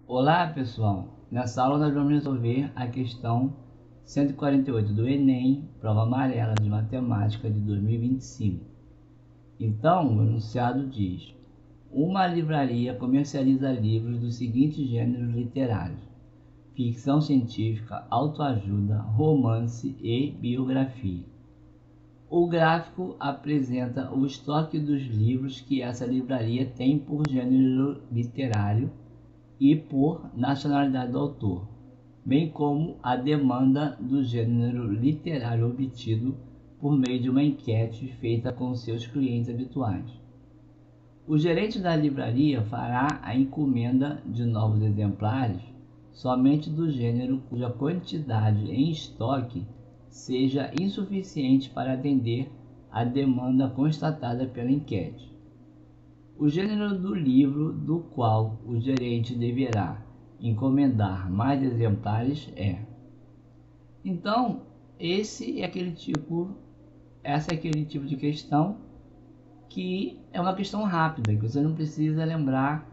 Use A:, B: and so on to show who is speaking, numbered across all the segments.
A: Olá pessoal, nessa aula nós vamos resolver a questão 148 do Enem, prova amarela de matemática de 2025. Então, o enunciado diz: uma livraria comercializa livros dos seguintes gêneros literários: ficção científica, autoajuda, romance e biografia. O gráfico apresenta o estoque dos livros que essa livraria tem por gênero literário e por nacionalidade do autor, bem como a demanda do gênero literário obtido por meio de uma enquete feita com seus clientes habituais. O gerente da livraria fará a encomenda de novos exemplares somente do gênero cuja quantidade em estoque seja insuficiente para atender à demanda constatada pela enquete. O gênero do livro do qual o gerente deverá encomendar mais exemplares é. Então, essa é aquele tipo de questão que é uma questão rápida, que você não precisa lembrar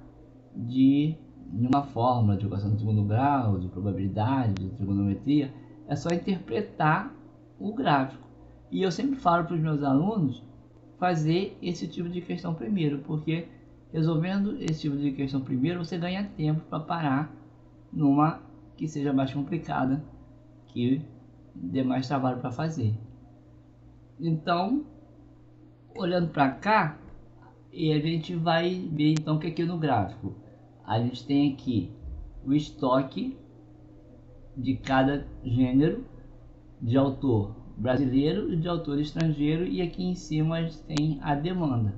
A: de nenhuma fórmula de equação de segundo grau, de probabilidade, de trigonometria. É só interpretar o gráfico. E eu sempre falo para os meus alunos fazer esse tipo de questão primeiro, porque resolvendo esse tipo de questão primeiro você ganha tempo para parar numa que seja mais complicada, que dê mais trabalho para fazer. Então, olhando para cá, e a gente vai ver então que aqui no gráfico a gente tem aqui o estoque de cada gênero de autor brasileiro e de autor estrangeiro, e aqui em cima a gente tem a demanda.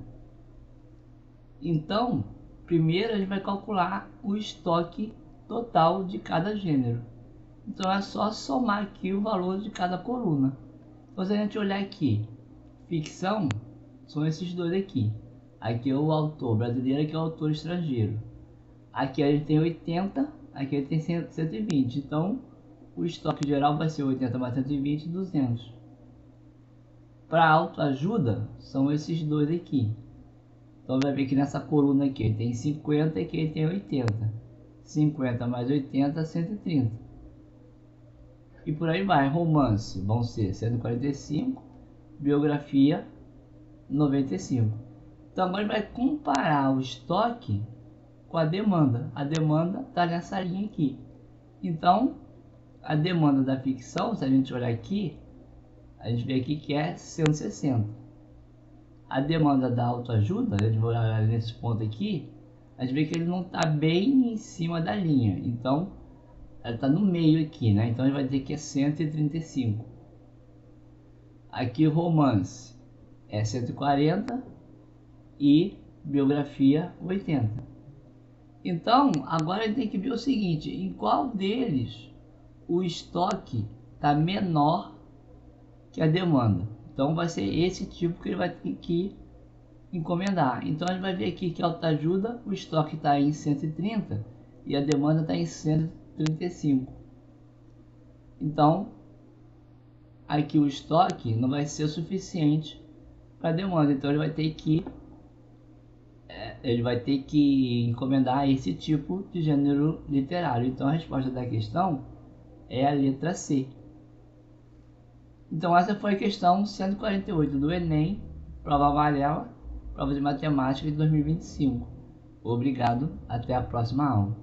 A: Então, primeiro a gente vai calcular o estoque total de cada gênero. Então é só somar aqui o valor de cada coluna. Então, se a gente olhar aqui, ficção, são esses dois aqui. Aqui é o autor brasileiro, aqui é o autor estrangeiro. Aqui a gente tem 80, aqui a gente tem 120. Então, o estoque geral vai ser 80 mais 120, 200. Para autoajuda, são esses dois aqui. Então, vai ver que nessa coluna aqui ele tem 50 e aqui ele tem 80. 50 mais 80, 130. E por aí vai. Romance vão ser 145, biografia 95. Então, agora a gente vai comparar o estoque com a demanda. A demanda está nessa linha aqui. Então, a demanda da ficção, se a gente olhar aqui, a gente vê aqui que é 160. A demanda da autoajuda, a gente vai olhar nesse ponto aqui, a gente vê que ele não está bem em cima da linha. Então, ela está no meio aqui, né? Então, a gente vai dizer que é 135. Aqui, romance é 140 e biografia 80. Então, agora a gente tem que ver o seguinte: em qual deles o estoque está menor que a demanda. Então vai ser esse tipo que ele vai ter que encomendar. Então a gente vai ver aqui que a autoajuda, o estoque está em 130 e a demanda está em 135. Então aqui o estoque não vai ser suficiente para a demanda. Então ele vai ter que encomendar esse tipo de gênero literário. Então a resposta da questão é a letra C. Então essa foi a questão 148 do Enem, prova amarela, prova de matemática de 2025. Obrigado, até a próxima aula.